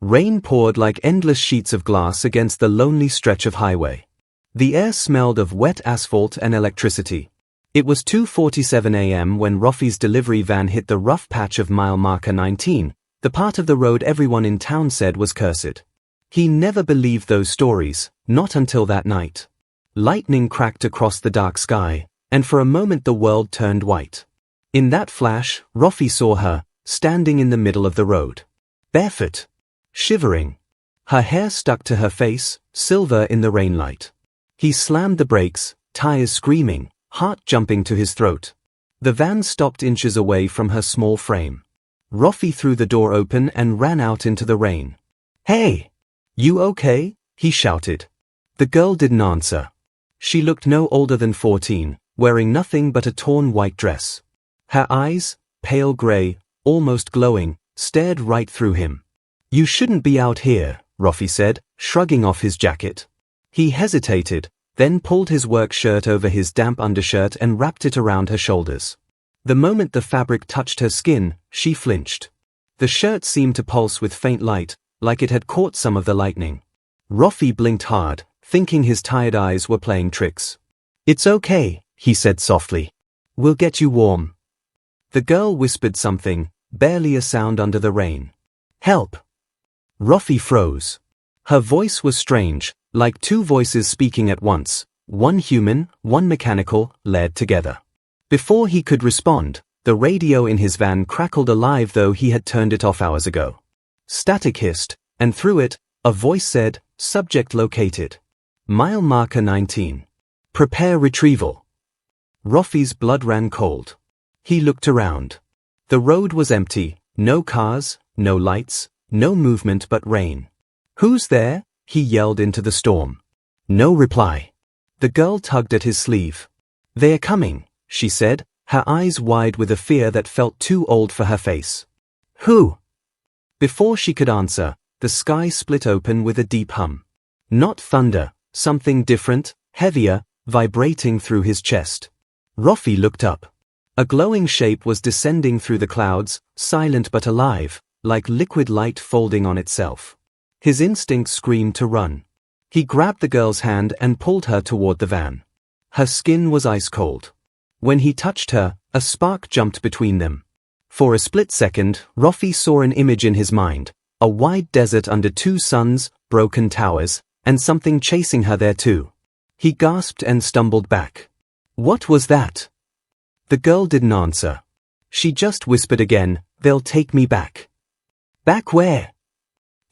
Rain poured like endless sheets of glass against the lonely stretch of highway. The air smelled of wet asphalt and electricity. It was 2:47 a.m. when Rofi's delivery van hit the rough patch of mile marker 19, the part of the road everyone in town said was cursed. He never believed those stories, not until that night. Lightning cracked across the dark sky, and for a moment the world turned white. In that flash, Rofi saw her, standing in the middle of the road. Barefoot. Shivering. Her hair stuck to her face, silver in the rainlight. He slammed the brakes, tires screaming, heart jumping to his throat. The van stopped inches away from her small frame. Rofi threw the door open and ran out into the rain. "Hey! You okay?" he shouted. The girl didn't answer. She looked no older than 14, wearing nothing but a torn white dress. Her eyes, pale gray, almost glowing, stared right through him. "You shouldn't be out here," Rofi said, shrugging off his jacket. He hesitated, then pulled his work shirt over his damp undershirt and wrapped it around her shoulders. The moment the fabric touched her skin, she flinched. The shirt seemed to pulse with faint light, like it had caught some of the lightning. Rofi blinked hard, thinking his tired eyes were playing tricks. "It's okay," he said softly. "We'll get you warm." The girl whispered something, barely a sound under the rain. "Help." Rofi froze. Her voice was strange, like two voices speaking at once, one human, one mechanical, layered together. Before he could respond, the radio in his van crackled alive though he had turned it off hours ago. Static hissed, and through it, a voice said, "Subject located. Mile marker 19. Prepare retrieval." Rofi's blood ran cold. He looked around. The road was empty, no cars, no lights, no movement but rain. "Who's there?" he yelled into the storm. No reply. The girl tugged at his sleeve. "They're coming," she said, her eyes wide with a fear that felt too old for her face. "Who?" Before she could answer, the sky split open with a deep hum. Not thunder, something different, heavier, vibrating through his chest. Rofi looked up. A glowing shape was descending through the clouds, silent but alive, like liquid light folding on itself. His instinct screamed to run. He grabbed the girl's hand and pulled her toward the van. Her skin was ice cold. When he touched her, a spark jumped between them. For a split second, Rofi saw an image in his mind, a wide desert under two suns, broken towers, and something chasing her there too. He gasped and stumbled back. "What was that?" The girl didn't answer. She just whispered again, "They'll take me back." "Back where?"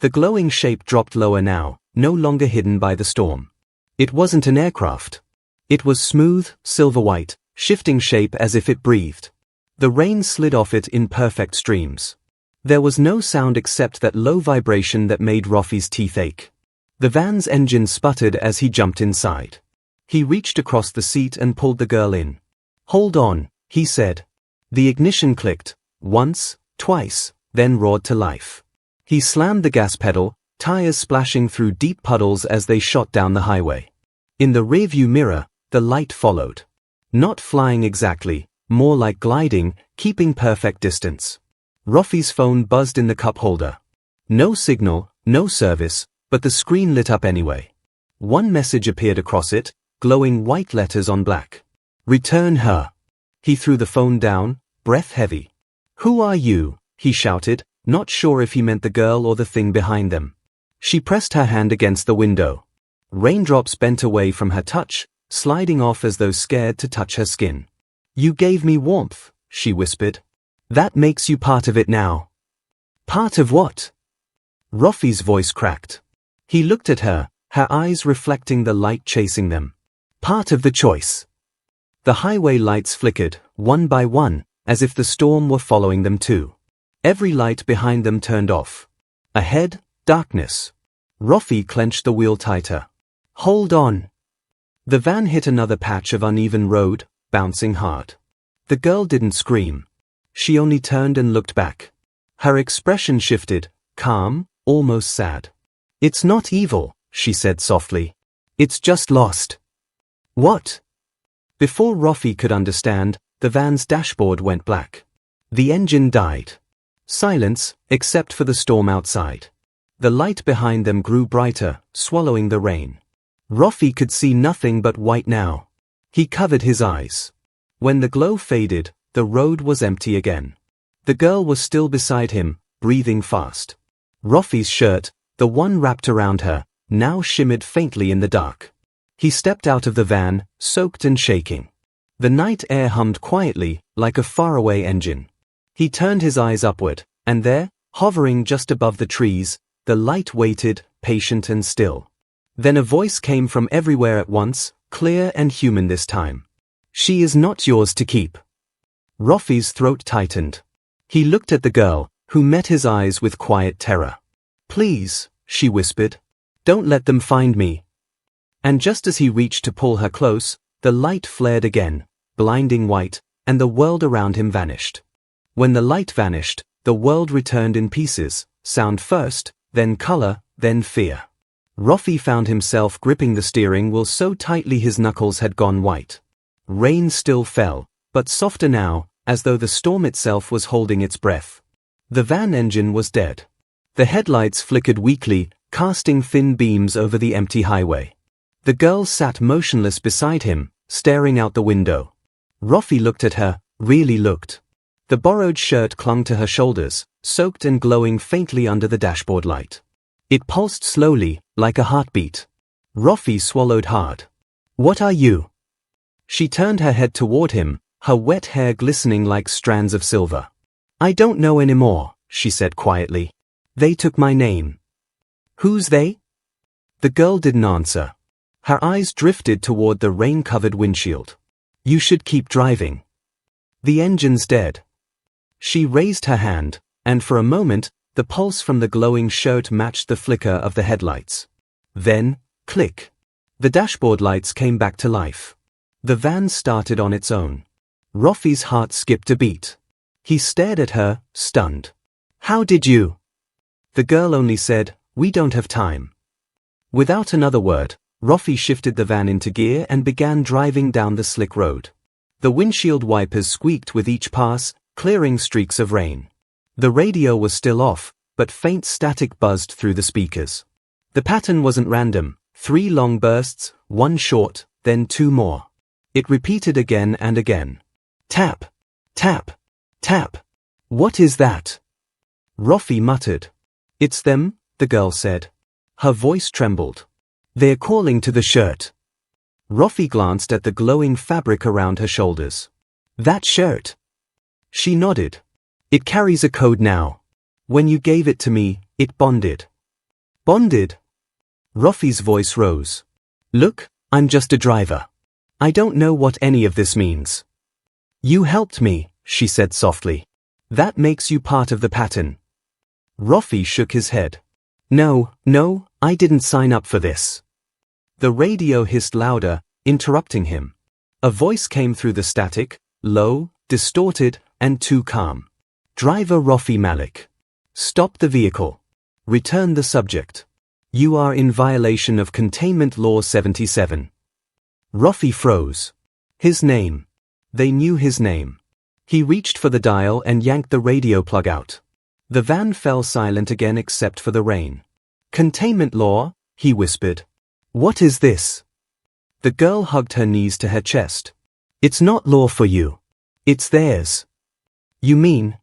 The glowing shape dropped lower now, no longer hidden by the storm. It wasn't an aircraft. It was smooth, silver-white, shifting shape as if it breathed. The rain slid off it in perfect streams. There was no sound except that low vibration that made Rofi's teeth ache. The van's engine sputtered as he jumped inside. He reached across the seat and pulled the girl in. "Hold on," he said. The ignition clicked, once, twice, then roared to life. He slammed the gas pedal, tires splashing through deep puddles as they shot down the highway. In the rearview mirror, the light followed. Not flying exactly, more like gliding, keeping perfect distance. Rofi's phone buzzed in the cup holder. No signal, no service, but the screen lit up anyway. One message appeared across it, glowing white letters on black. "Return her." He threw the phone down, breath heavy. "Who are you?" he shouted, not sure if he meant the girl or the thing behind them. She pressed her hand against the window. Raindrops bent away from her touch, sliding off as though scared to touch her skin. "You gave me warmth," she whispered. "That makes you part of it now." "Part of what?" Rofi's voice cracked. He looked at her, her eyes reflecting the light chasing them. "Part of the choice." The highway lights flickered, one by one, as if the storm were following them too. Every light behind them turned off. Ahead, darkness. Rofi clenched the wheel tighter. "Hold on." The van hit another patch of uneven road, bouncing hard. The girl didn't scream. She only turned and looked back. Her expression shifted, calm, almost sad. "It's not evil," she said softly. "It's just lost." "What?" Before Rofi could understand, the van's dashboard went black. The engine died. Silence, except for the storm outside. the light behind them grew brighter, swallowing the rain. Roffey could see nothing but white now. He covered his eyes. When the glow faded, the road was empty again. The girl was still beside him, breathing fast. Roffey's shirt, the one wrapped around her, now shimmered faintly in the dark. He stepped out of the van, soaked and shaking. The night air hummed quietly, like a faraway engine. He turned his eyes upward, and there, hovering just above the trees, the light waited, patient and still. Then a voice came from everywhere at once, clear and human this time. "She is not yours to keep." Roffey's throat tightened. He looked at the girl, who met his eyes with quiet terror. "Please," she whispered, "don't let them find me." And just as he reached to pull her close, the light flared again, blinding white, and the world around him vanished. When the light vanished, the world returned in pieces, sound first, then color, then fear. Roffey found himself gripping the steering wheel so tightly his knuckles had gone white. Rain still fell, but softer now, as though the storm itself was holding its breath. The van engine was dead. The headlights flickered weakly, casting thin beams over the empty highway. The girl sat motionless beside him, staring out the window. Roffey looked at her, really looked. The borrowed shirt clung to her shoulders, soaked and glowing faintly under the dashboard light. It pulsed slowly, like a heartbeat. Roffey swallowed hard. "What are you?" She turned her head toward him, her wet hair glistening like strands of silver. "I don't know anymore," she said quietly. "They took my name." "Who's they?" The girl didn't answer. Her eyes drifted toward the rain-covered windshield. "You should keep driving. The engine's dead." She raised her hand, and for a moment, the pulse from the glowing shirt matched the flicker of the headlights. Then, click. The dashboard lights came back to life. The van started on its own. Roffey's heart skipped a beat. He stared at her, stunned. "How did you?" The girl only said, "We don't have time." Without another word, Roffey shifted the van into gear and began driving down the slick road. The windshield wipers squeaked with each pass, clearing streaks of rain. The radio was still off, but faint static buzzed through the speakers. The pattern wasn't random, 3 long bursts, 1 short, then 2 more. It repeated again and again. Tap, tap, tap. "What is that?" Roffey muttered. "It's them," the girl said. Her voice trembled. "They're calling to the shirt." Roffey glanced at the glowing fabric around her shoulders. "That shirt?" She nodded. "It carries a code now. When you gave it to me, it bonded." "Bonded?" Roffey's voice rose. "Look, I'm just a driver. I don't know what any of this means." "You helped me," she said softly. "That makes you part of the pattern." Roffey shook his head. No, I didn't sign up for this." The radio hissed louder, interrupting him. A voice came through the static, low, distorted, and too calm. "Driver Roffey Malik. Stop the vehicle. Return the subject. You are in violation of Containment Law 77. Roffey froze. His name. They knew his name. He reached for the dial and yanked the radio plug out. The van fell silent again except for the rain. "Containment law," he whispered. "What is this?" The girl hugged her knees to her chest. "It's not law for you. It's theirs." "You mean?"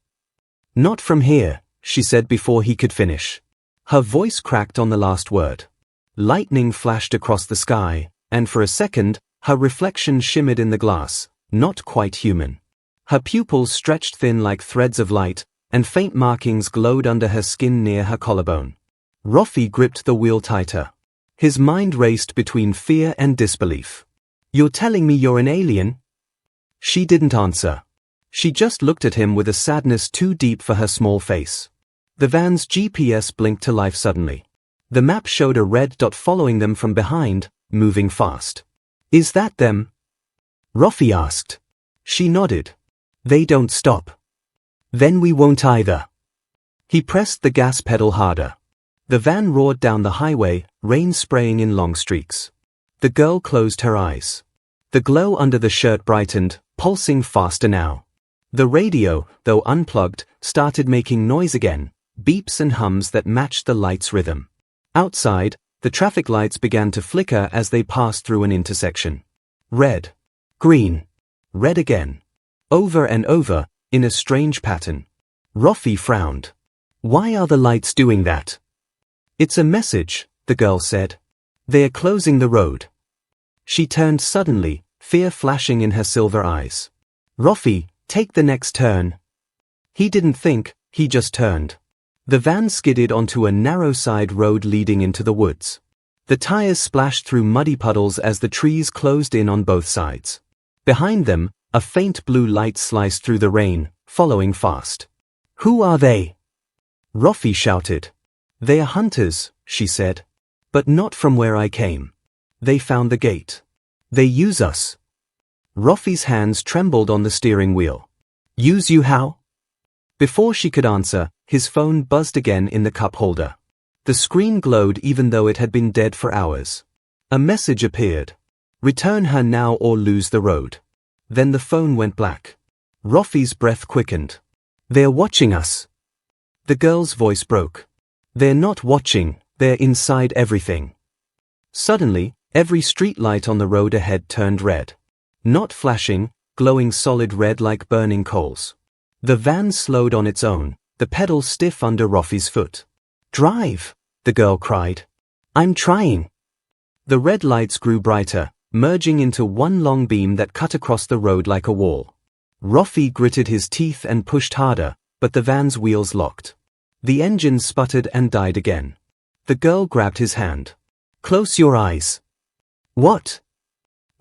"Not from here," she said before he could finish. Her voice cracked on the last word. Lightning flashed across the sky, and for a second, her reflection shimmered in the glass, not quite human. Her pupils stretched thin like threads of light, and faint markings glowed under her skin near her collarbone. Roffey gripped the wheel tighter. His mind raced between fear and disbelief. "You're telling me you're an alien?" She didn't answer. She just looked at him with a sadness too deep for her small face. The van's GPS blinked to life suddenly. The map showed a red dot following them from behind, moving fast. "Is that them?" Roffey asked. She nodded. "They don't stop. Then we won't either." He pressed the gas pedal harder. The van roared down the highway, rain spraying in long streaks. The girl closed her eyes. The glow under the shirt brightened, pulsing faster now. The radio, though unplugged, started making noise again, beeps and hums that matched the light's rhythm. Outside, the traffic lights began to flicker as they passed through an intersection. Red. Green. Red again. Over and over, in a strange pattern. Roffy frowned. Why are the lights doing that? It's a message, the girl said. They're closing the road. She turned suddenly, fear flashing in her silver eyes. Roffy, take the next turn. He didn't think, he just turned. The van skidded onto a narrow side road leading into the woods. The tires splashed through muddy puddles as the trees closed in on both sides. Behind them, a faint blue light sliced through the rain, following fast. Who are they? Roffy shouted. They are hunters, she said. But not from where I came. They found the gate. They use us. Roffy's hands trembled on the steering wheel. Use you how? Before she could answer, his phone buzzed again in the cup holder. The screen glowed even though it had been dead for hours. A message appeared. Return her now or lose the road. Then the phone went black. Roffy's breath quickened. They're watching us. The girl's voice broke. They're not watching, they're inside everything. Suddenly, every street light on the road ahead turned red. Not flashing, glowing solid red like burning coals. The van slowed on its own, the pedal stiff under Roffy's foot. Drive, the girl cried. I'm trying. The red lights grew brighter, merging into one long beam that cut across the road like a wall. Roffy gritted his teeth and pushed harder, but the van's wheels locked. The engine sputtered and died again. The girl grabbed his hand. Close your eyes. What?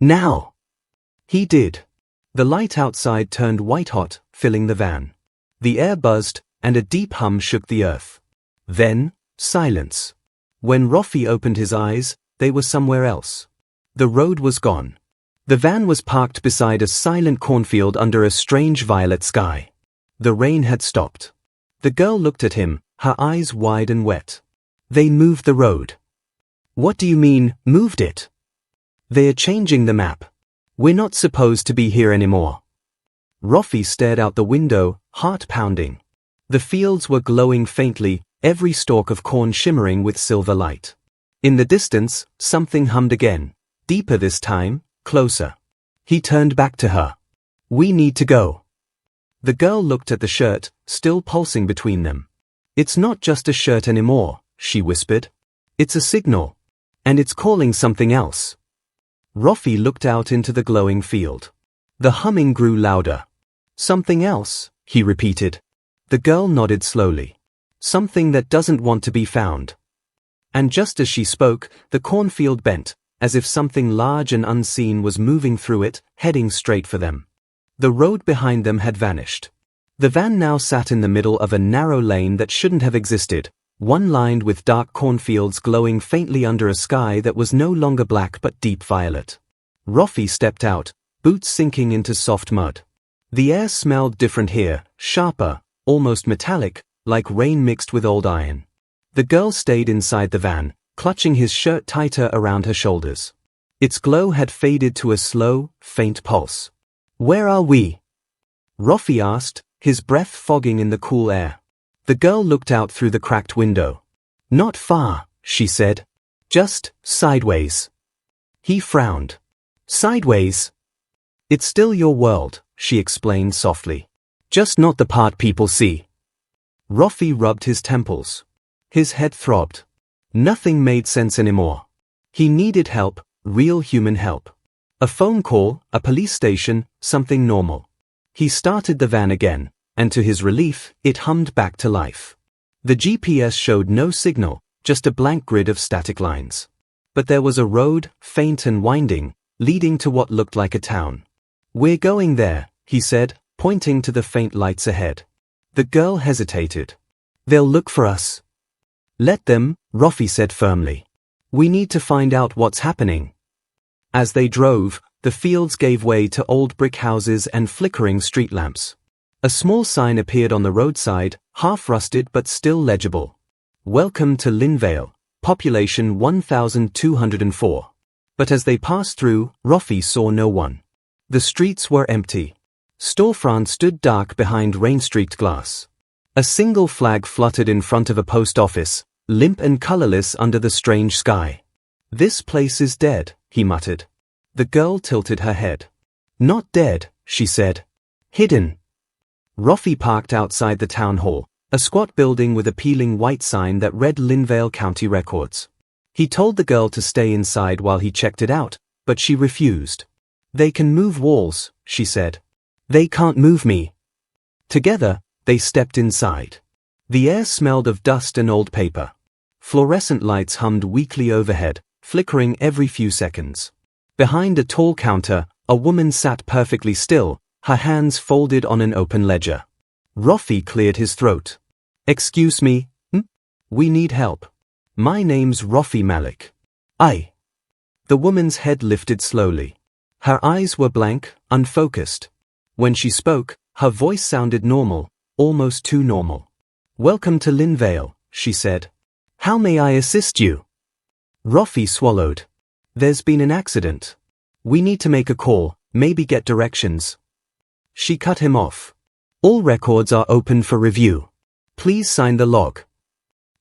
Now. He did. The light outside turned white-hot, filling the van. The air buzzed, and a deep hum shook the earth. Then, silence. When Roffy opened his eyes, they were somewhere else. The road was gone. The van was parked beside a silent cornfield under a strange violet sky. The rain had stopped. The girl looked at him, her eyes wide and wet. They moved the road. What do you mean, moved it? They are changing the map. We're not supposed to be here anymore. Roffy stared out the window, heart pounding. The fields were glowing faintly, every stalk of corn shimmering with silver light. In the distance, something hummed again, deeper this time, closer. He turned back to her. We need to go. The girl looked at the shirt, still pulsing between them. It's not just a shirt anymore, she whispered. It's a signal. And it's calling something else. Roffy looked out into the glowing field. The humming grew louder. Something else, he repeated. The girl nodded slowly. Something that doesn't want to be found. And just as she spoke, the cornfield bent, as if something large and unseen was moving through it, heading straight for them. The road behind them had vanished. The van now sat in the middle of a narrow lane that shouldn't have existed, one lined with dark cornfields glowing faintly under a sky that was no longer black but deep violet. Roffy stepped out, boots sinking into soft mud. The air smelled different here, sharper, almost metallic, like rain mixed with old iron. The girl stayed inside the van, clutching his shirt tighter around her shoulders. Its glow had faded to a slow, faint pulse. Where are we? Roffy asked, his breath fogging in the cool air. The girl looked out through the cracked window. Not far, she said. Just sideways. He frowned. Sideways? It's still your world, she explained softly. Just not the part people see. Roffy rubbed his temples. His head throbbed. Nothing made sense anymore. He needed help, real human help. A phone call, a police station, something normal. He started the van again, and to his relief, it hummed back to life. The GPS showed no signal, just a blank grid of static lines. But there was a road, faint and winding, leading to what looked like a town. We're going there, he said, pointing to the faint lights ahead. The girl hesitated. They'll look for us. Let them, Roffy said firmly. We need to find out what's happening. As they drove, the fields gave way to old brick houses and flickering street lamps. A small sign appeared on the roadside, half rusted but still legible. Welcome to Linvale, population 1204. But as they passed through, Roffy saw no one. The streets were empty. Storefronts stood dark behind rain-streaked glass. A single flag fluttered in front of a post office, limp and colorless under the strange sky. "This place is dead," he muttered. The girl tilted her head. "Not dead," she said. "Hidden." Roffey parked outside the town hall, a squat building with a peeling white sign that read Linvale County Records. He told the girl to stay inside while he checked it out, but she refused. "They can move walls," she said. "They can't move me." Together, they stepped inside. The air smelled of dust and old paper. Fluorescent lights hummed weakly overhead, flickering every few seconds. Behind a tall counter, a woman sat perfectly still, her hands folded on an open ledger. Roffey cleared his throat. "Excuse me, We need help. My name's Roffey Malik." The woman's head lifted slowly. Her eyes were blank, unfocused. When she spoke, her voice sounded normal, almost too normal. "Welcome to Linvale," she said. "How may I assist you?" Roffey swallowed. "There's been an accident. We need to make a call, maybe get directions." She cut him off. "All records are open for review. Please sign the log."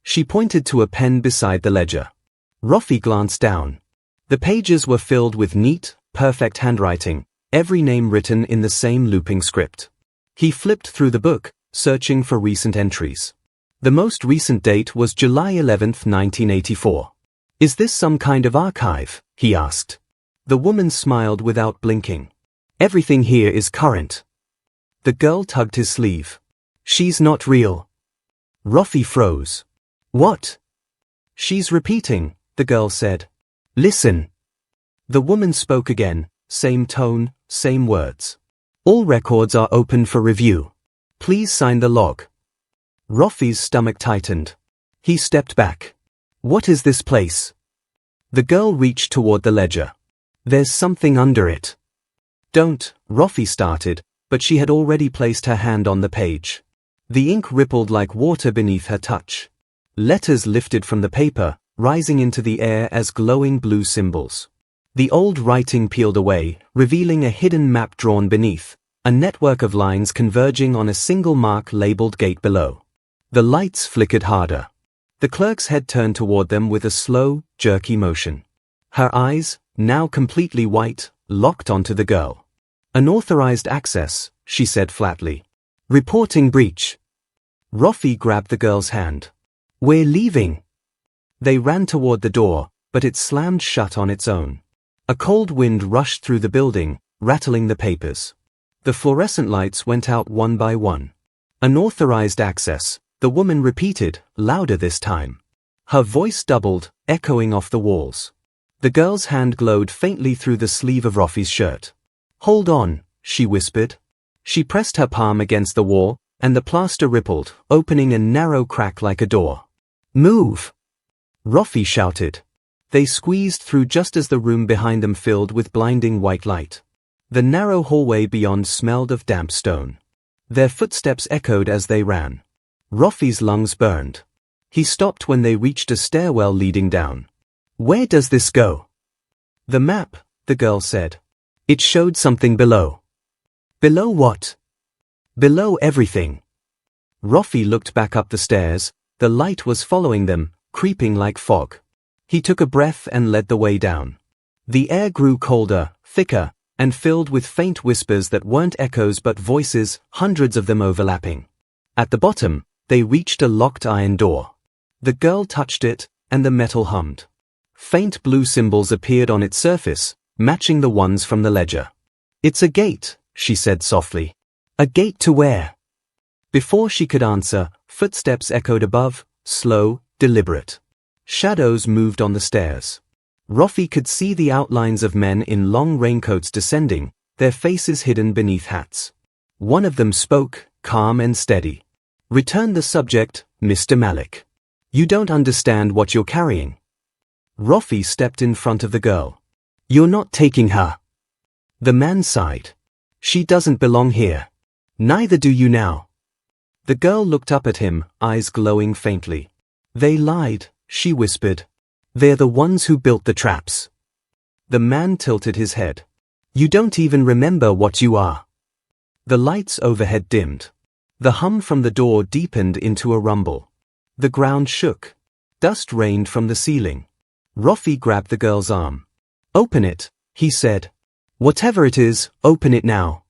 She pointed to a pen beside the ledger. Roffey glanced down. The pages were filled with neat, perfect handwriting, every name written in the same looping script. He flipped through the book, searching for recent entries. The most recent date was July 11, 1984. "Is this some kind of archive?" he asked. The woman smiled without blinking. "Everything here is current." The girl tugged his sleeve. "She's not real." Roffey froze. "What?" "She's repeating," the girl said. "Listen." The woman spoke again, same tone, same words. "All records are open for review. Please sign the log." Roffey's stomach tightened. He stepped back. "What is this place?" The girl reached toward the ledger. "There's something under it." "Don't," Roffey started, but she had already placed her hand on the page. The ink rippled like water beneath her touch. Letters lifted from the paper, rising into the air as glowing blue symbols. The old writing peeled away, revealing a hidden map drawn beneath, a network of lines converging on a single mark labeled Gate below. The lights flickered harder. The clerk's head turned toward them with a slow, jerky motion. Her eyes, now completely white, locked onto the girl. "Unauthorized access," she said flatly. "Reporting breach." Roffey grabbed the girl's hand. "We're leaving." They ran toward the door, but it slammed shut on its own. A cold wind rushed through the building, rattling the papers. The fluorescent lights went out one by one. "Unauthorized access," the woman repeated, louder this time. Her voice doubled, echoing off the walls. The girl's hand glowed faintly through the sleeve of Roffey's shirt. "Hold on," she whispered. She pressed her palm against the wall, and the plaster rippled, opening a narrow crack like a door. "Move!" Roffey shouted. They squeezed through just as the room behind them filled with blinding white light. The narrow hallway beyond smelled of damp stone. Their footsteps echoed as they ran. Roffey's lungs burned. He stopped when they reached a stairwell leading down. "Where does this go?" "The map," the girl said. "It showed something below." "Below what?" "Below everything." Roffey looked back up the stairs. The light was following them, creeping like fog. He took a breath and led the way down. The air grew colder, thicker, and filled with faint whispers that weren't echoes but voices, hundreds of them overlapping. At the bottom, they reached a locked iron door. The girl touched it, and the metal hummed. Faint blue symbols appeared on its surface, matching the ones from the ledger. "It's a gate," she said softly. "A gate to where?" Before she could answer, footsteps echoed above, slow, deliberate. Shadows moved on the stairs. Roffey could see the outlines of men in long raincoats descending, their faces hidden beneath hats. One of them spoke, calm and steady. "Return the subject, Mr. Malik. You don't understand what you're carrying." Roffey stepped in front of the girl. "You're not taking her." The man sighed. "She doesn't belong here. Neither do you now." The girl looked up at him, eyes glowing faintly. "They lied," she whispered. "They're the ones who built the traps." The man tilted his head. "You don't even remember what you are." The lights overhead dimmed. The hum from the door deepened into a rumble. The ground shook. Dust rained from the ceiling. Rofi grabbed the girl's arm. "Open it," he said. "Whatever it is, open it now."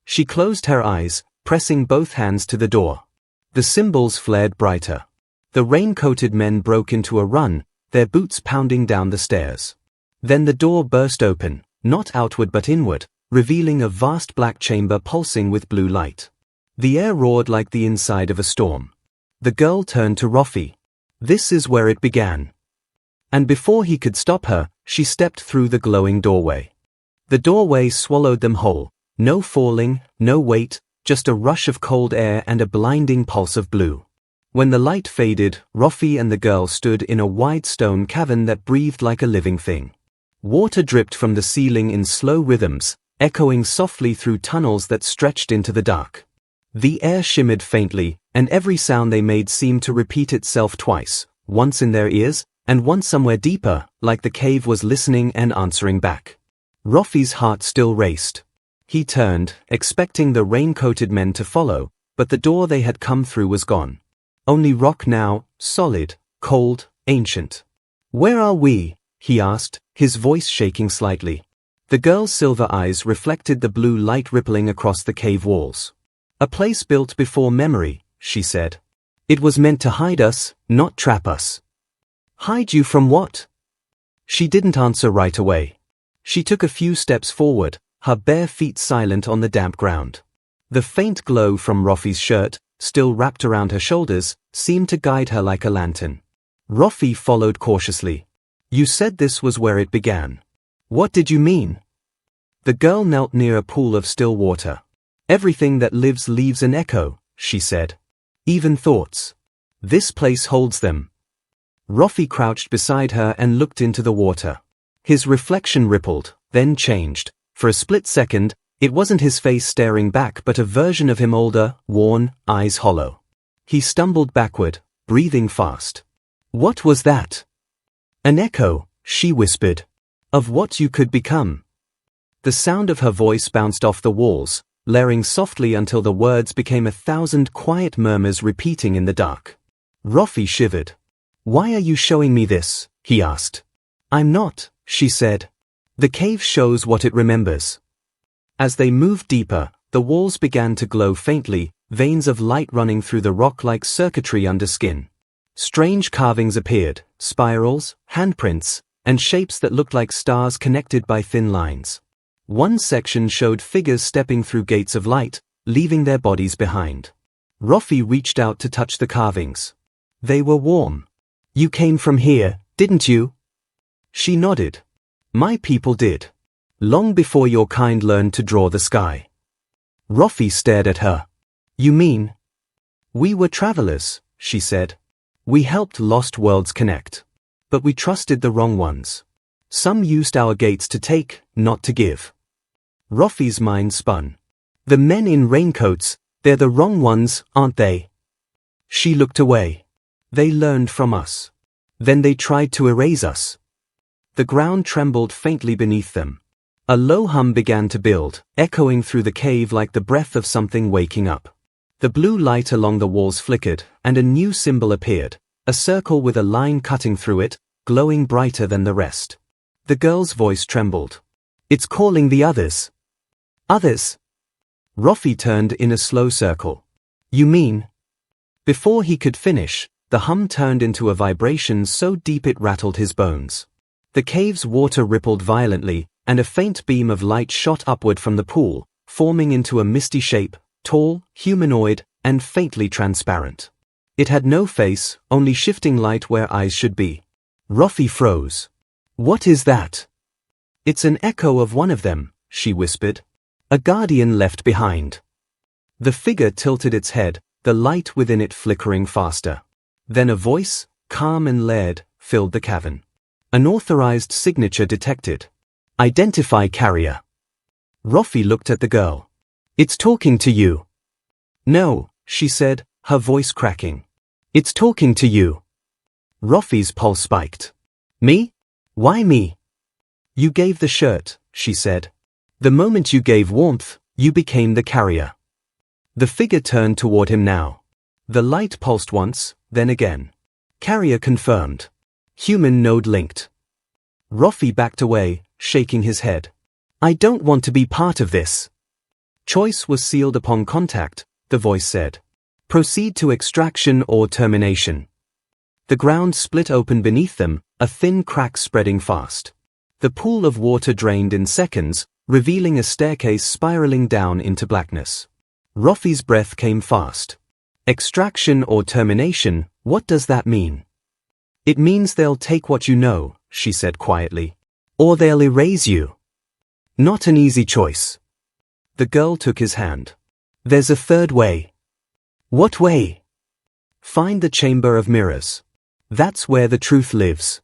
She closed her eyes, pressing both hands to the door. The symbols flared brighter. The rain-coated men broke into a run, their boots pounding down the stairs. Then the door burst open, not outward but inward, revealing a vast black chamber pulsing with blue light. The air roared like the inside of a storm. The girl turned to Rofi. This is where it began. And before he could stop her, she stepped through the glowing doorway. The doorway swallowed them whole. No falling, no weight, just a rush of cold air and a blinding pulse of blue. When the light faded, Rofi and the girl stood in a wide stone cavern that breathed like a living thing. Water dripped from the ceiling in slow rhythms, echoing softly through tunnels that stretched into the dark. The air shimmered faintly, and every sound they made seemed to repeat itself twice, once in their ears, and once somewhere deeper, like the cave was listening and answering back. Rofi's heart still raced. He turned, expecting the rain-coated men to follow, but the door they had come through was gone. Only rock now, solid, cold, ancient. "Where are we?" he asked, his voice shaking slightly. The girl's silver eyes reflected the blue light rippling across the cave walls. "A place built before memory," she said. "It was meant to hide us, not trap us." "Hide you from what?" She didn't answer right away. She took a few steps forward, her bare feet silent on the damp ground. The faint glow from Rofi's shirt, still wrapped around her shoulders, seemed to guide her like a lantern. Rofi followed cautiously. "You said this was where it began. What did you mean?" The girl knelt near a pool of still water. "Everything that lives leaves an echo," she said. "Even thoughts. This place holds them." Rofi crouched beside her and looked into the water. His reflection rippled, then changed. For a split second, it wasn't his face staring back but a version of him older, worn, eyes hollow. He stumbled backward, breathing fast. "What was that?" "An echo," she whispered. "Of what you could become." The sound of her voice bounced off the walls, layering softly until the words became 1,000 quiet murmurs repeating in the dark. Rofi shivered. "Why are you showing me this?" he asked. "I'm not," she said. "The cave shows what it remembers." As they moved deeper, the walls began to glow faintly, veins of light running through the rock like circuitry under skin. Strange carvings appeared, spirals, handprints, and shapes that looked like stars connected by thin lines. One section showed figures stepping through gates of light, leaving their bodies behind. Rofi reached out to touch the carvings. They were warm. "You came from here, didn't you?" She nodded. "My people did. Long before your kind learned to draw the sky." Rofi stared at her. "You mean?" "We were travelers," she said. "We helped lost worlds connect. But we trusted the wrong ones. Some used our gates to take, not to give." Rofi's mind spun. "The men in raincoats, they're the wrong ones, aren't they?" She looked away. "They learned from us. Then they tried to erase us." The ground trembled faintly beneath them. A low hum began to build, echoing through the cave like the breath of something waking up. The blue light along the walls flickered, and a new symbol appeared, a circle with a line cutting through it, glowing brighter than the rest. The girl's voice trembled. "It's calling the others." "Others?" Rofi turned in a slow circle. "You mean?" Before he could finish, the hum turned into a vibration so deep it rattled his bones. The cave's water rippled violently, and a faint beam of light shot upward from the pool, forming into a misty shape, tall, humanoid, and faintly transparent. It had no face, only shifting light where eyes should be. Rofi froze. "What is that?" "It's an echo of one of them," she whispered. "A guardian left behind." The figure tilted its head, the light within it flickering faster. Then a voice, calm and layered, filled the cavern. An authorized signature detected. "Identify carrier." Rofi looked at the girl. "It's talking to you." "No," she said, her voice cracking. "It's talking to you." Rofi's pulse spiked. "Me? Why me?" "You gave the shirt," she said. "The moment you gave warmth, you became the carrier." The figure turned toward him now. The light pulsed once, then again. Carrier confirmed. Human node linked. Rofi backed away, shaking his head. I don't want to be part of this. Choice was sealed upon contact, the voice said. Proceed to extraction or termination. The ground split open beneath them, a thin crack spreading fast. The pool of water drained in seconds, revealing a staircase spiraling down into blackness. Rofi's breath came fast. Extraction or termination, what does that mean? It means they'll take what you know, she said quietly. Or they'll erase you. Not an easy choice. The girl took his hand. There's a third way. What way? Find the chamber of mirrors. That's where the truth lives.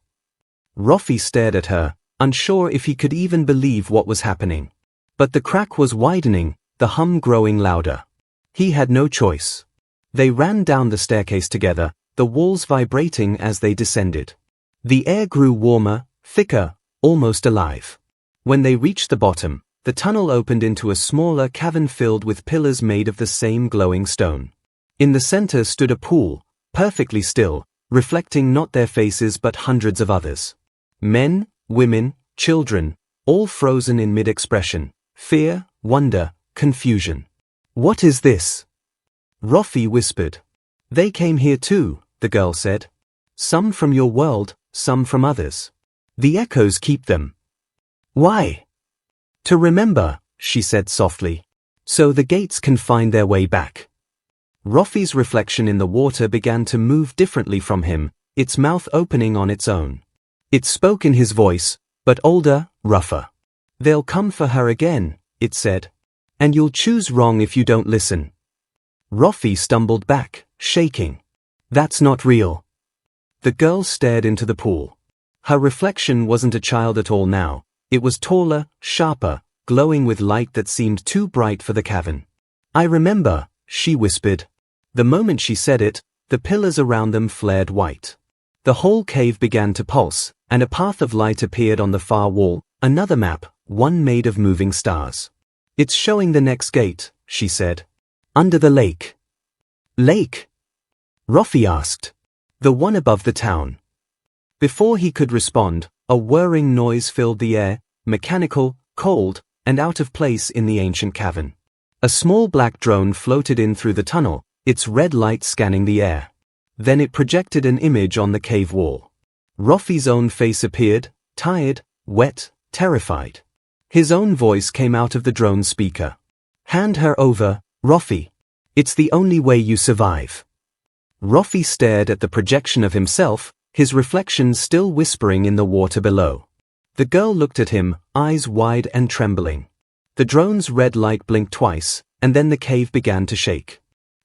Rofi stared at her, unsure if he could even believe what was happening. But the crack was widening, the hum growing louder. He had no choice. They ran down the staircase together, the walls vibrating as they descended. The air grew warmer, thicker, almost alive. When they reached the bottom, the tunnel opened into a smaller cavern filled with pillars made of the same glowing stone. In the center stood a pool, perfectly still, reflecting not their faces but hundreds of others. Men, women, children, all frozen in mid-expression, fear, wonder, confusion. What is this? Rofi whispered. They came here too, the girl said. Some from your world, some from others. The echoes keep them. Why? To remember, she said softly. So the gates can find their way back. Rofi's reflection in the water began to move differently from him, its mouth opening on its own. It spoke in his voice, but older, rougher. They'll come for her again, it said. And you'll choose wrong if you don't listen. Rofi stumbled back, shaking. That's not real. The girl stared into the pool. Her reflection wasn't a child at all now. It was taller, sharper, glowing with light that seemed too bright for the cavern. I remember, she whispered. The moment she said it, the pillars around them flared white. The whole cave began to pulse, and a path of light appeared on the far wall, another map, one made of moving stars. It's showing the next gate, she said. Under the lake. Lake? Rofi asked. The one above the town. Before he could respond, a whirring noise filled the air, mechanical, cold, and out of place in the ancient cavern. A small black drone floated in through the tunnel, its red light scanning the air. Then it projected an image on the cave wall. Rofi's own face appeared, tired, wet, terrified. His own voice came out of the drone speaker. Hand her over, Rofi. It's the only way you survive. Rofi stared at the projection of himself, his reflection still whispering in the water below. The girl looked at him, eyes wide and trembling. The drone's red light blinked twice, and then the cave began to shake.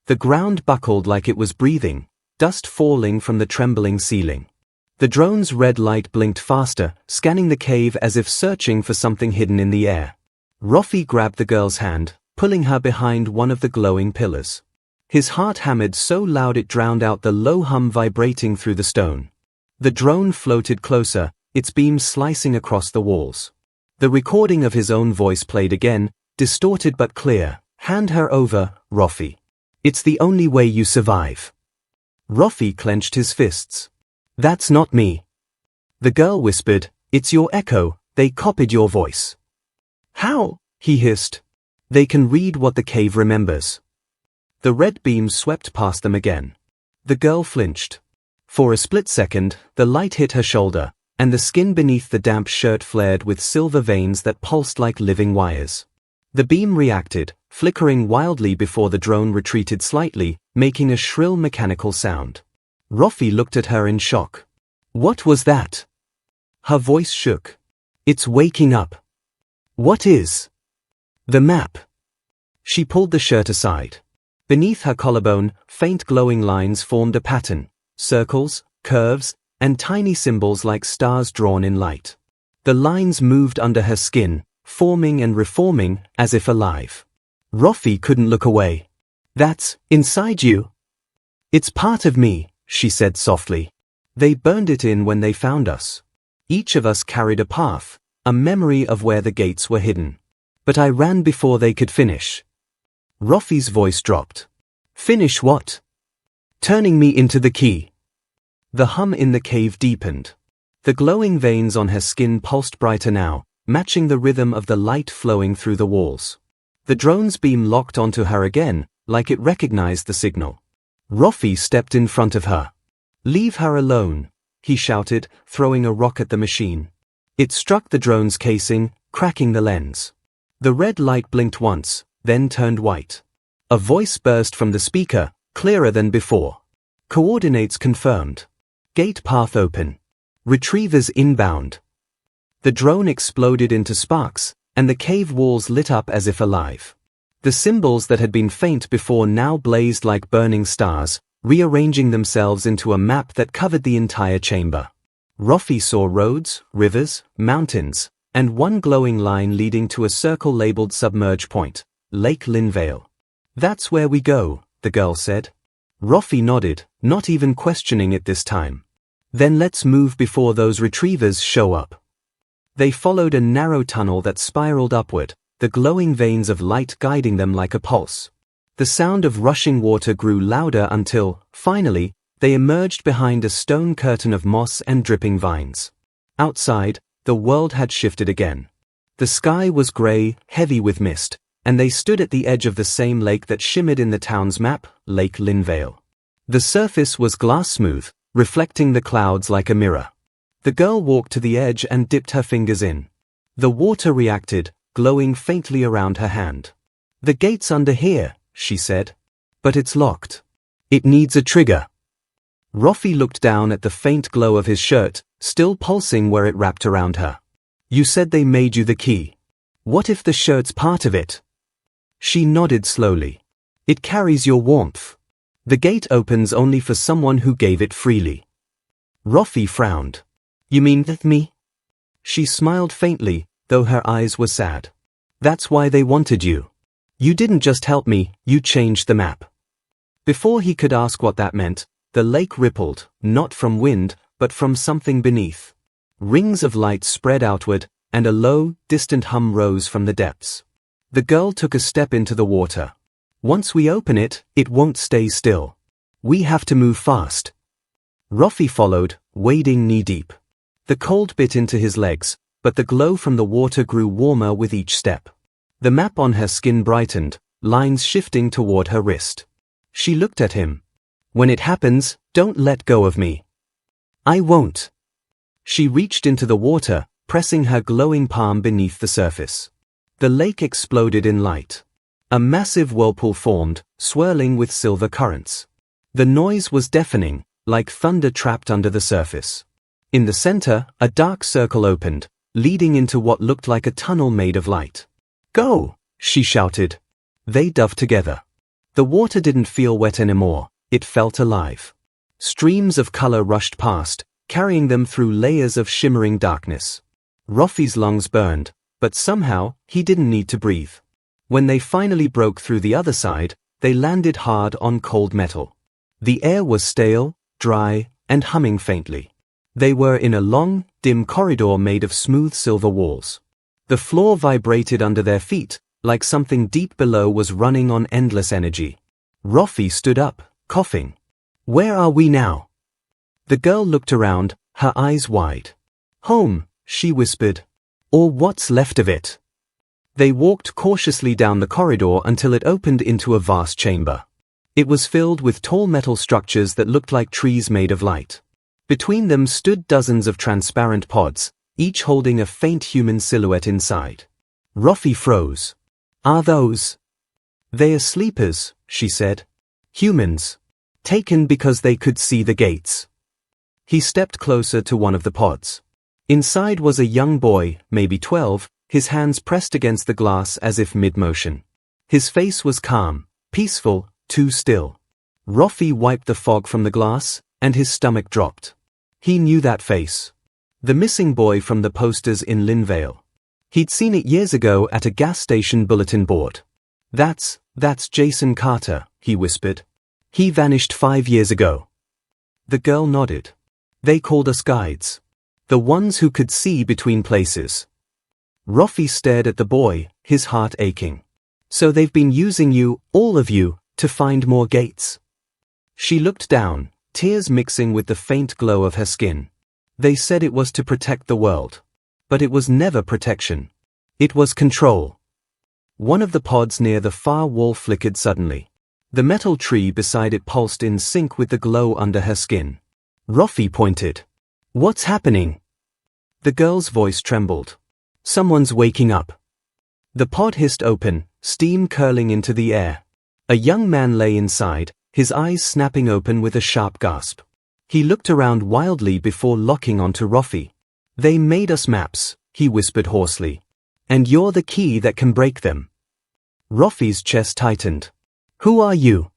The ground buckled like it was breathing, dust falling from the trembling ceiling. The drone's red light blinked faster, scanning the cave as if searching for something hidden in the air. Rofi grabbed the girl's hand, pulling her behind one of the glowing pillars. His heart hammered so loud it drowned out the low hum vibrating through the stone. The drone floated closer, its beams slicing across the walls. The recording of his own voice played again, distorted but clear. Hand her over, Rofi. It's the only way you survive. Rofi clenched his fists. That's not me. The girl whispered, it's your echo, they copied your voice. How? He hissed. They can read what the cave remembers. The red beams swept past them again. The girl flinched. For a split second, the light hit her shoulder, and the skin beneath the damp shirt flared with silver veins that pulsed like living wires. The beam reacted, flickering wildly before the drone retreated slightly, making a shrill mechanical sound. Rofi looked at her in shock. What was that? Her voice shook. It's waking up. What is? The map. She pulled the shirt aside. Beneath her collarbone, faint glowing lines formed a pattern, circles, curves, and tiny symbols like stars drawn in light. The lines moved under her skin, forming and reforming as if alive. Rofi couldn't look away. That's inside you. It's part of me, she said softly. They burned it in when they found us. Each of us carried a path, a memory of where the gates were hidden. But I ran before they could finish. Rofi's voice dropped. Finish what? Turning me into the key. The hum in the cave deepened. The glowing veins on her skin pulsed brighter now, matching the rhythm of the light flowing through the walls. The drone's beam locked onto her again, like it recognized the signal. Rofi stepped in front of her. Leave her alone, he shouted, throwing a rock at the machine. It struck the drone's casing, cracking the lens. The red light blinked once, then turned white. A voice burst from the speaker, clearer than before. Coordinates confirmed. Gate path open. Retrievers inbound. The drone exploded into sparks, and the cave walls lit up as if alive. The symbols that had been faint before now blazed like burning stars, rearranging themselves into a map that covered the entire chamber. Rofi saw roads, rivers, mountains, and one glowing line leading to a circle labeled Submerge Point, Lake Linvale. That's where we go, the girl said. Rofi nodded, not even questioning it this time. Then let's move before those retrievers show up. They followed a narrow tunnel that spiraled upward, the glowing veins of light guiding them like a pulse. The sound of rushing water grew louder until, finally, they emerged behind a stone curtain of moss and dripping vines. Outside, the world had shifted again. The sky was grey, heavy with mist, and they stood at the edge of the same lake that shimmered in the town's map, Lake Linvale. The surface was glass-smooth, reflecting the clouds like a mirror. The girl walked to the edge and dipped her fingers in. The water reacted, glowing faintly around her hand. The gate's under here, she said. But it's locked. It needs a trigger. Rofi looked down at the faint glow of his shirt, still pulsing where it wrapped around her. You said they made you the key. What if the shirt's part of it? She nodded slowly. It carries your warmth. The gate opens only for someone who gave it freely. Rofi frowned. You mean that me? She smiled faintly, though her eyes were sad. That's why they wanted you. You didn't just help me, you changed the map. Before he could ask what that meant, the lake rippled, not from wind, but from something beneath. Rings of light spread outward, and a low, distant hum rose from the depths. The girl took a step into the water. Once we open it, it won't stay still. We have to move fast. Rofi followed, wading knee-deep. The cold bit into his legs, but the glow from the water grew warmer with each step. The map on her skin brightened, lines shifting toward her wrist. She looked at him. When it happens, don't let go of me. I won't. She reached into the water, pressing her glowing palm beneath the surface. The lake exploded in light. A massive whirlpool formed, swirling with silver currents. The noise was deafening, like thunder trapped under the surface. In the center, a dark circle opened, leading into what looked like a tunnel made of light. Go, she shouted. They dove together. The water didn't feel wet anymore, it felt alive. Streams of color rushed past, carrying them through layers of shimmering darkness. Rofi's lungs burned, but somehow, he didn't need to breathe. When they finally broke through the other side, they landed hard on cold metal. The air was stale, dry, and humming faintly. They were in a long, dim corridor made of smooth silver walls. The floor vibrated under their feet, like something deep below was running on endless energy. Rofi stood up, coughing. Where are we now? The girl looked around, her eyes wide. Home, she whispered. Or what's left of it. They walked cautiously down the corridor until it opened into a vast chamber. It was filled with tall metal structures that looked like trees made of light. Between them stood dozens of transparent pods, each holding a faint human silhouette inside. Rofi froze. Are those? They are sleepers, she said. Humans. Taken because they could see the gates. He stepped closer to one of the pods. Inside was a young boy, maybe 12, his hands pressed against the glass as if mid-motion. His face was calm, peaceful, too still. Rofi wiped the fog from the glass, and his stomach dropped. He knew that face. The missing boy from the posters in Linvale. He'd seen it years ago at a gas station bulletin board. That's Jason Carter, he whispered. He vanished 5 years ago. The girl nodded. They called us guides. The ones who could see between places. Rofi stared at the boy, his heart aching. So they've been using you, all of you, to find more gates. She looked down, tears mixing with the faint glow of her skin. They said it was to protect the world. But it was never protection. It was control. One of the pods near the far wall flickered suddenly. The metal tree beside it pulsed in sync with the glow under her skin. Ruffy pointed. "What's happening?" The girl's voice trembled. "Someone's waking up." The pod hissed open, steam curling into the air. A young man lay inside, his eyes snapping open with a sharp gasp. He looked around wildly before locking onto Ruffy. "They made us maps," he whispered hoarsely. "And you're the key that can break them." Ruffy's chest tightened. "Who are you?"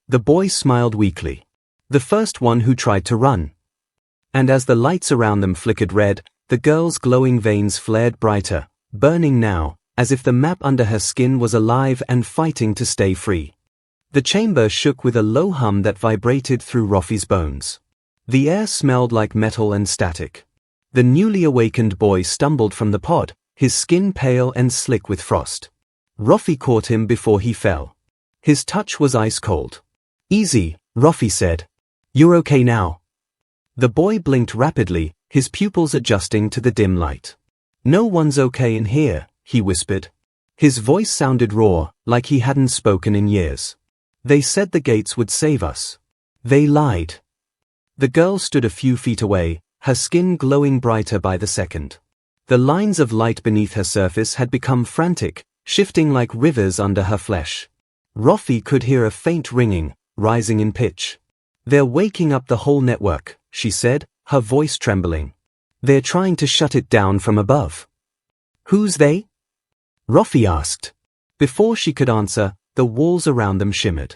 The boy smiled weakly. "The first one who tried to run." And as the lights around them flickered red, the girl's glowing veins flared brighter, burning now, as if the map under her skin was alive and fighting to stay free. The chamber shook with a low hum that vibrated through Ruffy's bones. The air smelled like metal and static. The newly awakened boy stumbled from the pod, his skin pale and slick with frost. Ruffy caught him before he fell. His touch was ice cold. "Easy," Ruffy said. "You're okay now." The boy blinked rapidly, his pupils adjusting to the dim light. "No one's okay in here," he whispered. His voice sounded raw, like he hadn't spoken in years. "They said the gates would save us. They lied." The girl stood a few feet away, her skin glowing brighter by the second. The lines of light beneath her surface had become frantic, shifting like rivers under her flesh. Ruffy could hear a faint ringing, rising in pitch. "They're waking up the whole network," she said, her voice trembling. "They're trying to shut it down from above." "Who's they?" Ruffy asked. Before she could answer, the walls around them shimmered.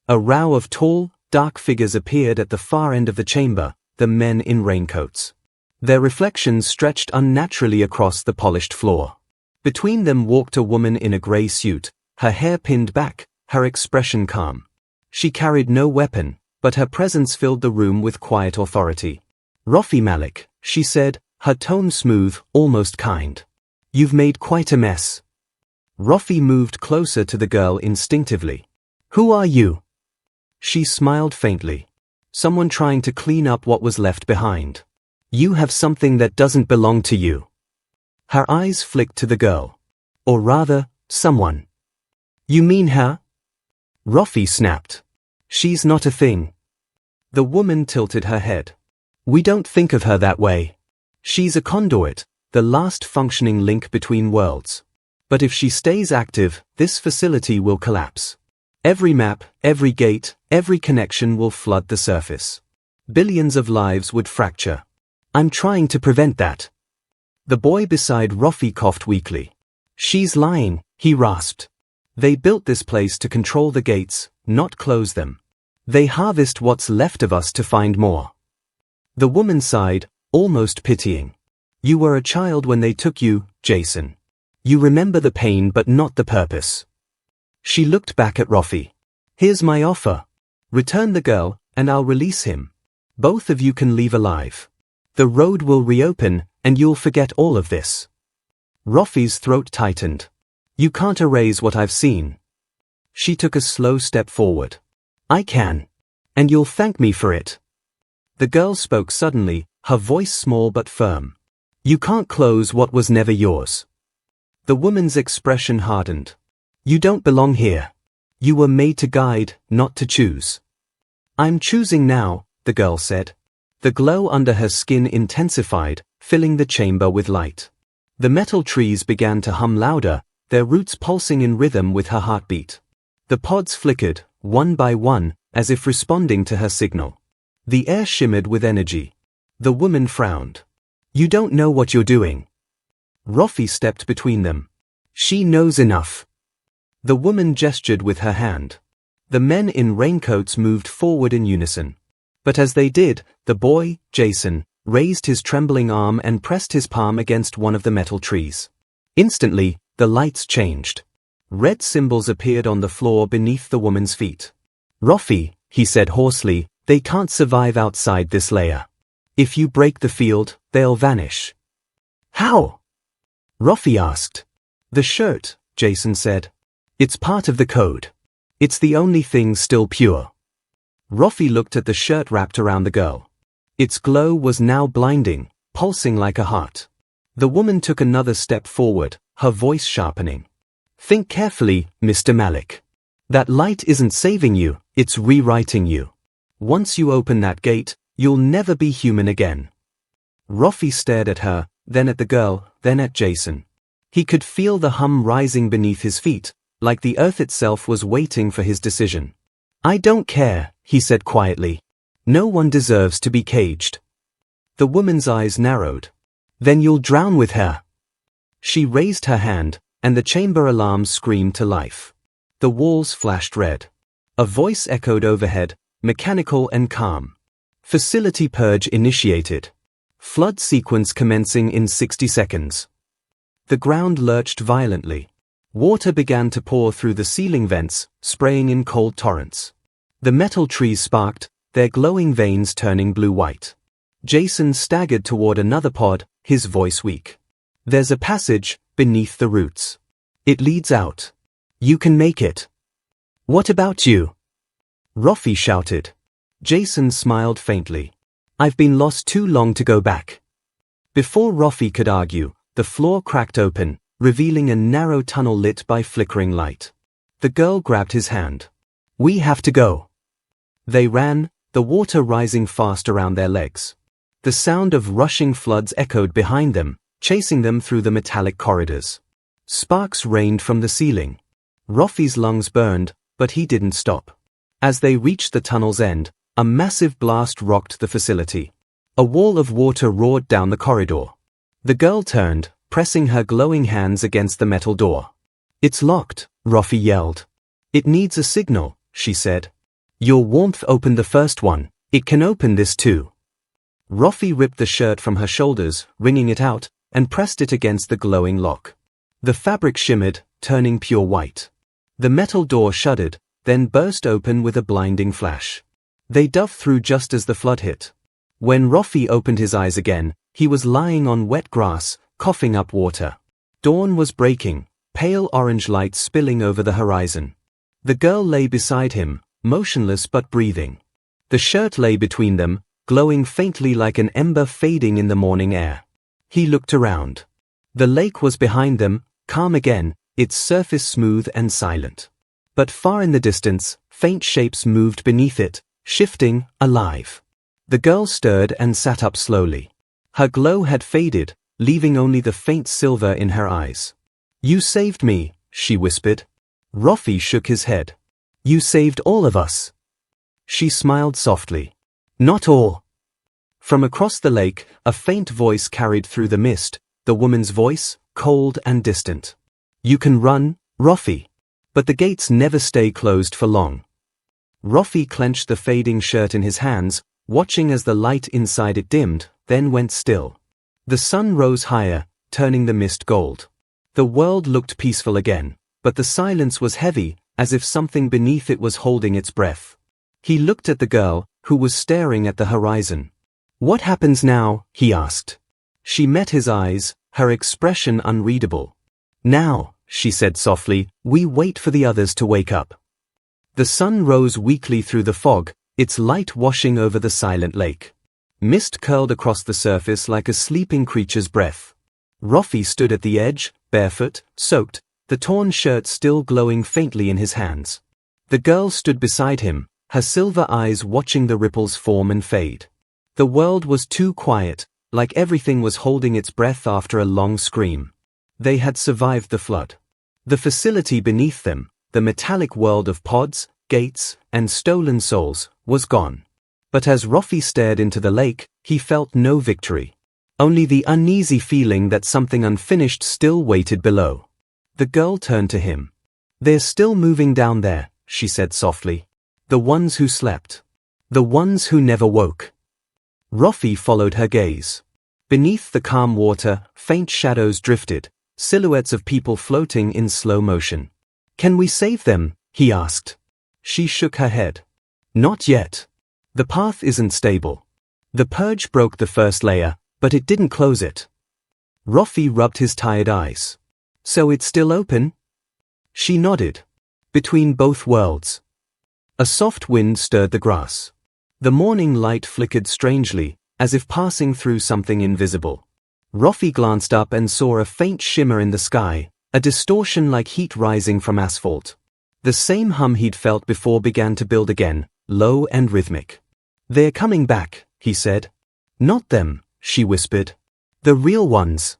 A row of tall, dark figures appeared at the far end of the chamber, the men in raincoats. Their reflections stretched unnaturally across the polished floor. Between them walked a woman in a grey suit, her hair pinned back, her expression calm. She carried no weapon, but her presence filled the room with quiet authority. "Ruffy Malik," she said, her tone smooth, almost kind. "You've made quite a mess." Ruffy moved closer to the girl instinctively. "Who are you?" She smiled faintly. "Someone trying to clean up what was left behind. You have something that doesn't belong to you." Her eyes flicked to the girl. "Or rather, someone." "You mean her?" Ruffy snapped. "She's not a thing." The woman tilted her head. "We don't think of her that way. She's a conduit, the last functioning link between worlds. But if she stays active, this facility will collapse. Every map, every gate, every connection will flood the surface. Billions of lives would fracture. I'm trying to prevent that." The boy beside Ruffy coughed weakly. "She's lying," he rasped. "They built this place to control the gates, not close them. They harvest what's left of us to find more." The woman sighed, almost pitying. "You were a child when they took you, Jason. You remember the pain but not the purpose." She looked back at Ruffy. "Here's my offer. Return the girl, and I'll release him. Both of you can leave alive. The road will reopen, and you'll forget all of this." Ruffy's throat tightened. "You can't erase what I've seen." She took a slow step forward. "I can. And you'll thank me for it." The girl spoke suddenly, her voice small but firm. "You can't close what was never yours." The woman's expression hardened. "You don't belong here. You were made to guide, not to choose." "I'm choosing now," the girl said. The glow under her skin intensified, filling the chamber with light. The metal trees began to hum louder, their roots pulsing in rhythm with her heartbeat. The pods flickered, one by one, as if responding to her signal. The air shimmered with energy. The woman frowned. "You don't know what you're doing." Ruffy stepped between them. "She knows enough." The woman gestured with her hand. The men in raincoats moved forward in unison. But as they did, the boy, Jason, raised his trembling arm and pressed his palm against one of the metal trees. Instantly, the lights changed. Red symbols appeared on the floor beneath the woman's feet. "Ruffy," he said hoarsely, "they can't survive outside this layer. If you break the field, they'll vanish." "How?" Ruffy asked. "The shirt," Jason said. It's part of the code. It's the only thing still pure. Rofi looked at the shirt wrapped around the girl. Its glow was now blinding, pulsing like a heart. The woman took another step forward, her voice sharpening. Think carefully, Mr. Malik. That light isn't saving you, it's rewriting you. Once you open that gate, you'll never be human again. Rofi stared at her, then at the girl, then at Jason. He could feel the hum rising beneath his feet, like the earth itself was waiting for his decision. I don't care, he said quietly. No one deserves to be caged. The woman's eyes narrowed. Then you'll drown with her. She raised her hand, and the chamber alarm screamed to life. The walls flashed red. A voice echoed overhead, mechanical and calm. Facility purge initiated. Flood sequence commencing in 60 seconds. The ground lurched violently. Water began to pour through the ceiling vents, spraying in cold torrents. The metal trees sparked, their glowing veins turning blue-white. Jason staggered toward another pod, his voice weak. There's a passage beneath the roots. It leads out. You can make it. What about you? Rofi shouted. Jason smiled faintly. I've been lost too long to go back. Before Rofi could argue, the floor cracked open, revealing a narrow tunnel lit by flickering light. The girl grabbed his hand. We have to go. They ran, the water rising fast around their legs. The sound of rushing floods echoed behind them, chasing them through the metallic corridors. Sparks rained from the ceiling. Rofi's lungs burned, but he didn't stop. As they reached the tunnel's end, a massive blast rocked the facility. A wall of water roared down the corridor. The girl turned, pressing her glowing hands against the metal door. It's locked, Rofi yelled. It needs a signal, she said. Your warmth opened the first one, it can open this too. Rofi ripped the shirt from her shoulders, wringing it out, and pressed it against the glowing lock. The fabric shimmered, turning pure white. The metal door shuddered, then burst open with a blinding flash. They dove through just as the flood hit. When Rofi opened his eyes again, he was lying on wet grass, coughing up water. Dawn was breaking, pale orange light spilling over the horizon. The girl lay beside him, motionless but breathing. The shirt lay between them, glowing faintly like an ember fading in the morning air. He looked around. The lake was behind them, calm again, its surface smooth and silent. But far in the distance, faint shapes moved beneath it, shifting, alive. The girl stirred and sat up slowly. Her glow had faded, leaving only the faint silver in her eyes. You saved me, she whispered. Rofi shook his head. You saved all of us. She smiled softly. Not all. From across the lake, a faint voice carried through the mist, the woman's voice, cold and distant. You can run, Rofi. But the gates never stay closed for long. Rofi clenched the fading shirt in his hands, watching as the light inside it dimmed, then went still. The sun rose higher, turning the mist gold. The world looked peaceful again, but the silence was heavy, as if something beneath it was holding its breath. He looked at the girl, who was staring at the horizon. What happens now? He asked. She met his eyes, her expression unreadable. Now, she said softly, we wait for the others to wake up. The sun rose weakly through the fog, its light washing over the silent lake. Mist curled across the surface like a sleeping creature's breath. Rofi stood at the edge, barefoot, soaked, the torn shirt still glowing faintly in his hands. The girl stood beside him, her silver eyes watching the ripples form and fade. The world was too quiet, like everything was holding its breath after a long scream. They had survived the flood. The facility beneath them, the metallic world of pods, gates, and stolen souls, was gone. But as Rofi stared into the lake, he felt no victory. Only the uneasy feeling that something unfinished still waited below. The girl turned to him. They're still moving down there, she said softly. The ones who slept. The ones who never woke. Rofi followed her gaze. Beneath the calm water, faint shadows drifted, silhouettes of people floating in slow motion. Can we save them? He asked. She shook her head. Not yet. The path isn't stable. The purge broke the first layer, but it didn't close it. Rofi rubbed his tired eyes. So it's still open? She nodded. Between both worlds. A soft wind stirred the grass. The morning light flickered strangely, as if passing through something invisible. Rofi glanced up and saw a faint shimmer in the sky, a distortion like heat rising from asphalt. The same hum he'd felt before began to build again, low and rhythmic. "They're coming back," he said. "Not them," she whispered. "The real ones."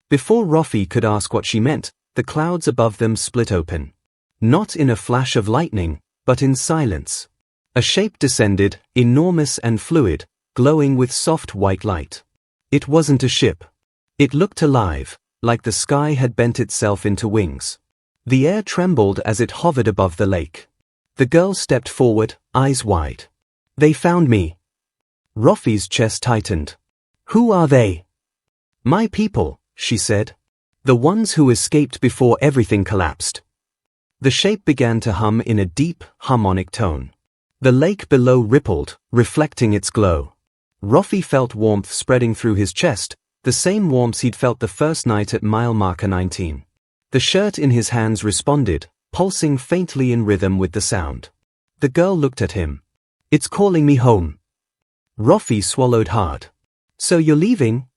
Before Rofi could ask what she meant, the clouds above them split open. Not in a flash of lightning, but in silence. A shape descended, enormous and fluid, glowing with soft white light. It wasn't a ship. It looked alive, like the sky had bent itself into wings. The air trembled as it hovered above the lake. The girl stepped forward, eyes wide. "They found me." Rofi's chest tightened. "Who are they?" "My people," she said. "The ones who escaped before everything collapsed." The shape began to hum in a deep, harmonic tone. The lake below rippled, reflecting its glow. Rofi felt warmth spreading through his chest, the same warmth he'd felt the first night at mile marker 19. The shirt in his hands responded, pulsing faintly in rhythm with the sound. The girl looked at him. "It's calling me home." Rofi swallowed hard. "So you're leaving?"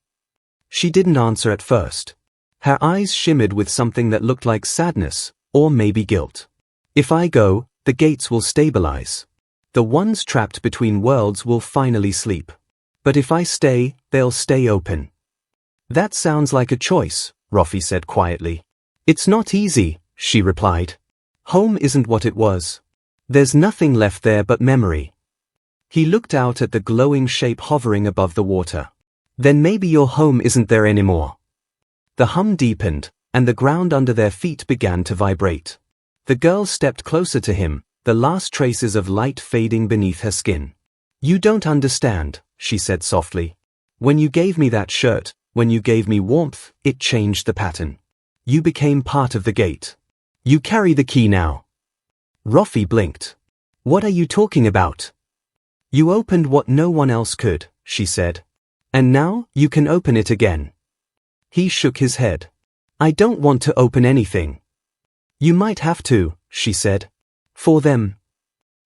She didn't answer at first. Her eyes shimmered with something that looked like sadness, or maybe guilt. "If I go, the gates will stabilize. The ones trapped between worlds will finally sleep. But if I stay, they'll stay open." "That sounds like a choice," Rofi said quietly. "It's not easy," she replied. "Home isn't what it was. There's nothing left there but memory." He looked out at the glowing shape hovering above the water. "Then maybe your home isn't there anymore." The hum deepened, and the ground under their feet began to vibrate. The girl stepped closer to him, the last traces of light fading beneath her skin. "You don't understand," she said softly. "When you gave me that shirt, when you gave me warmth, it changed the pattern. You became part of the gate. You carry the key now." Rofi blinked. "What are you talking about?" "You opened what no one else could," she said. "And now, you can open it again." He shook his head. "I don't want to open anything." "You might have to," she said. "For them."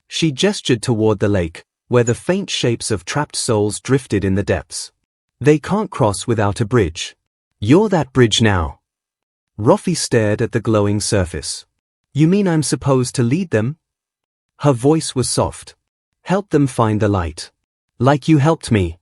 She gestured toward the lake, where the faint shapes of trapped souls drifted in the depths. "They can't cross without a bridge. You're that bridge now." Rofi stared at the glowing surface. "You mean I'm supposed to lead them?" Her voice was soft. "Help them find the light. Like you helped me."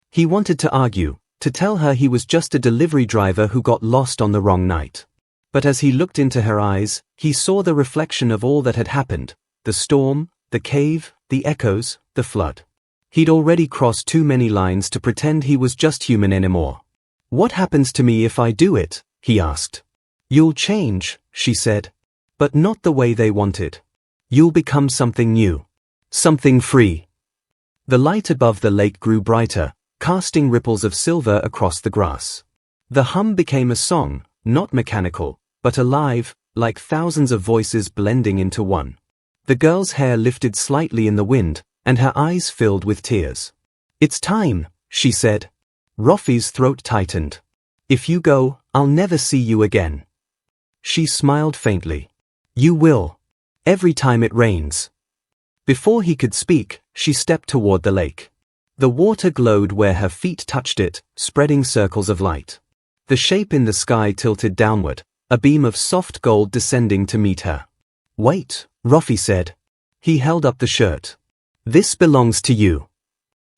He wanted to argue, to tell her he was just a delivery driver who got lost on the wrong night. But as he looked into her eyes, he saw the reflection of all that had happened: the storm, the cave, the echoes, the flood. He'd already crossed too many lines to pretend he was just human anymore. "What happens to me if I do it?" he asked. "You'll change," she said. "But not the way they wanted. You'll become something new. Something free." The light above the lake grew brighter, casting ripples of silver across the grass. The hum became a song, not mechanical, but alive, like thousands of voices blending into one. The girl's hair lifted slightly in the wind, and her eyes filled with tears. "It's time," she said. Rofi's throat tightened. "If you go, I'll never see you again." She smiled faintly. "You will. Every time it rains." Before he could speak, she stepped toward the lake. The water glowed where her feet touched it, spreading circles of light. The shape in the sky tilted downward, a beam of soft gold descending to meet her. "Wait," Rofi said. He held up the shirt. "This belongs to you."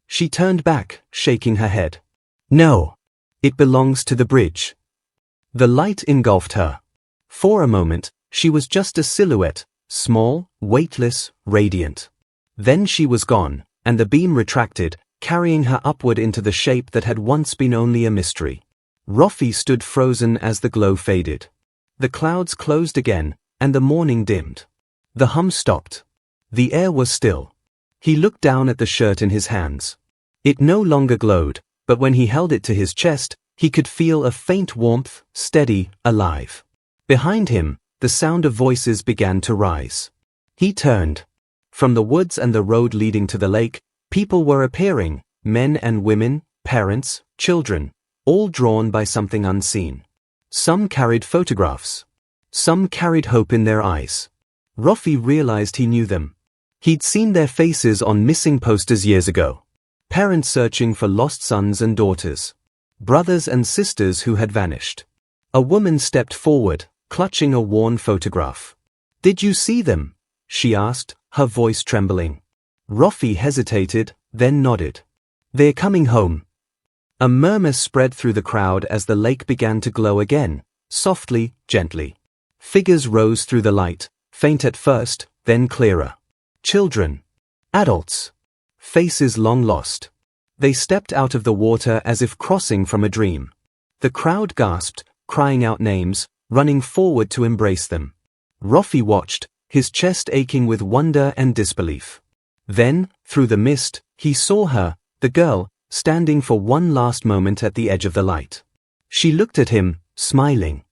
She turned back, shaking her head. "No. It belongs to the bridge." The light engulfed her. For a moment, she was just a silhouette, small, weightless, radiant. Then she was gone, and the beam retracted, carrying her upward into the shape that had once been only a mystery. Rofi stood frozen as the glow faded. The clouds closed again, and the morning dimmed. The hum stopped. The air was still. He looked down at the shirt in his hands. It no longer glowed, but when he held it to his chest, he could feel a faint warmth, steady, alive. Behind him, the sound of voices began to rise. He turned. From the woods and the road leading to the lake, people were appearing, men and women, parents, children, all drawn by something unseen. Some carried photographs. Some carried hope in their eyes. Ruffy realized he knew them. He'd seen their faces on missing posters years ago. Parents searching for lost sons and daughters. Brothers and sisters who had vanished. A woman stepped forward, clutching a worn photograph. "Did you see them?" she asked, her voice trembling. Ruffy hesitated, then nodded. "They're coming home." A murmur spread through the crowd as the lake began to glow again, softly, gently. Figures rose through the light, faint at first, then clearer. Children. Adults. Faces long lost. They stepped out of the water as if crossing from a dream. The crowd gasped, crying out names, running forward to embrace them. Ruffy watched, his chest aching with wonder and disbelief. Then, through the mist, he saw her, the girl, standing for one last moment at the edge of the light. She looked at him, smiling.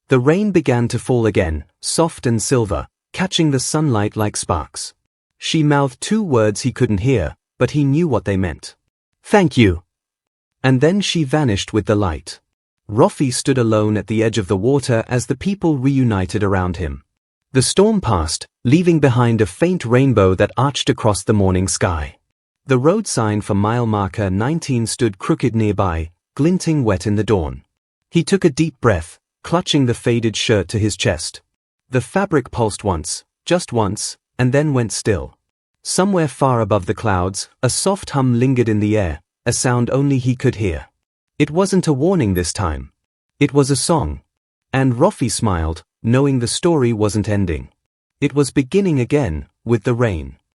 The rain began to fall again, soft and silver, catching the sunlight like sparks. She mouthed 2 words he couldn't hear, but he knew what they meant. "Thank you." And then she vanished with the light. Ruffy stood alone at the edge of the water as the people reunited around him. The storm passed, leaving behind a faint rainbow that arched across the morning sky. The road sign for mile marker 19 stood crooked nearby, glinting wet in the dawn. He took a deep breath, clutching the faded shirt to his chest. The fabric pulsed once, just once, and then went still. Somewhere far above the clouds, a soft hum lingered in the air, a sound only he could hear. It wasn't a warning this time. It was a song. And Ruffy smiled, knowing the story wasn't ending. It was beginning again, with the rain.